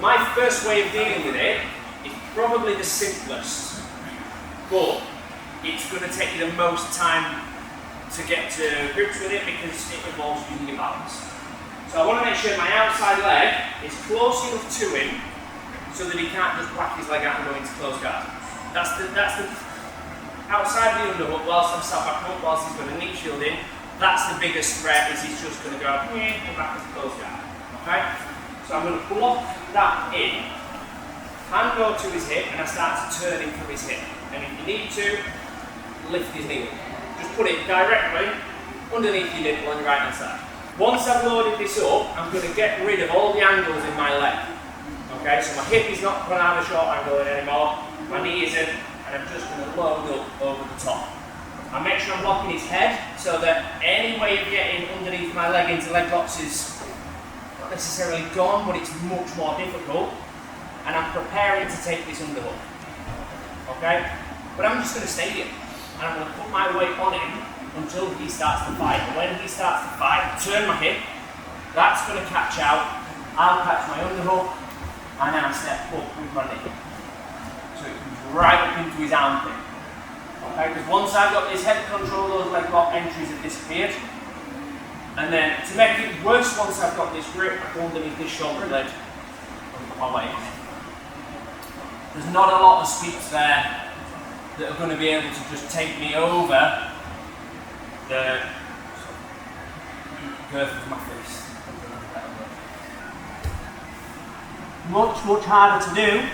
My first way of dealing with it is probably the simplest, but it's going to take you the most time to get to grips with it because it involves using your balance. So I want to make sure my outside leg is close enough to him so that he can't just whack his leg out and go into close guard. That's the outside the underhook whilst I'm sat back up, whilst he's got a knee shield in. That's the biggest threat, is he's just going to go back into close guard. Okay? So I'm going to block that in, hand go to his hip, and I start to turn him from his hip. And if you need to, lift his knee up. Just put it directly underneath your nipple on your right hand side. Once I've loaded this up, I'm going to get rid of all the angles in my leg. Okay, so my hip is not going to have a short angle in anymore, my knee isn't, and I'm just going to load up over the top. I make sure I'm blocking his head so that any way of getting underneath my leg into leg locks is not necessarily gone, but it's much more difficult, and I'm preparing to take this underhook. Okay, but I'm just going to stay here, and I'm going to put my weight on him until he starts to fight. And when he starts to fight, turn my hip, that's going to catch out, I'll catch my underhook, and now step up with my knee. So it comes right up into his armpit. Okay, because once I've got this head control, those leg lock entries have disappeared. And then to make it worse, once I've got this grip, I go underneath this shoulder blade and put my weight on it. There's not a lot of sweeps there that are going to be able to just take me over the girth of my fist. Much harder to do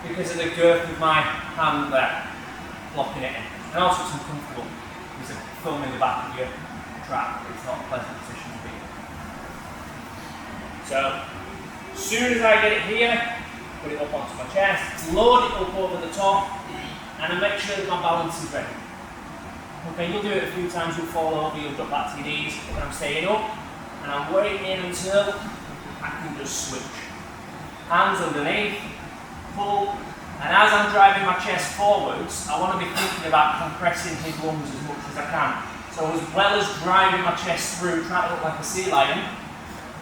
because of the girth of my hand there, blocking it in. And also it's uncomfortable because of thumb in the back of your trap. It's not a pleasant position to be in. So, as soon as I get it here, put it up onto my chest, load it up over the top, and I make sure that my balance is ready. Okay, you'll do it a few times, you'll fall over, you'll drop back to your knees, but I'm staying up, and I'm waiting until I can just switch. Hands underneath, pull, and as I'm driving my chest forwards, I want to be thinking about compressing his lungs as much as I can. So as well as driving my chest through, trying to look like a sea lion,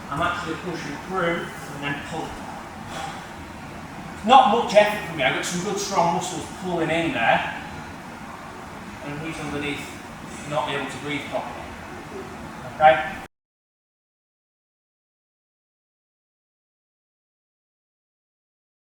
I'm actually pushing through and then pulling. Not much effort for me, I've got some good strong muscles pulling in there, and he's underneath not able to breathe properly. Okay?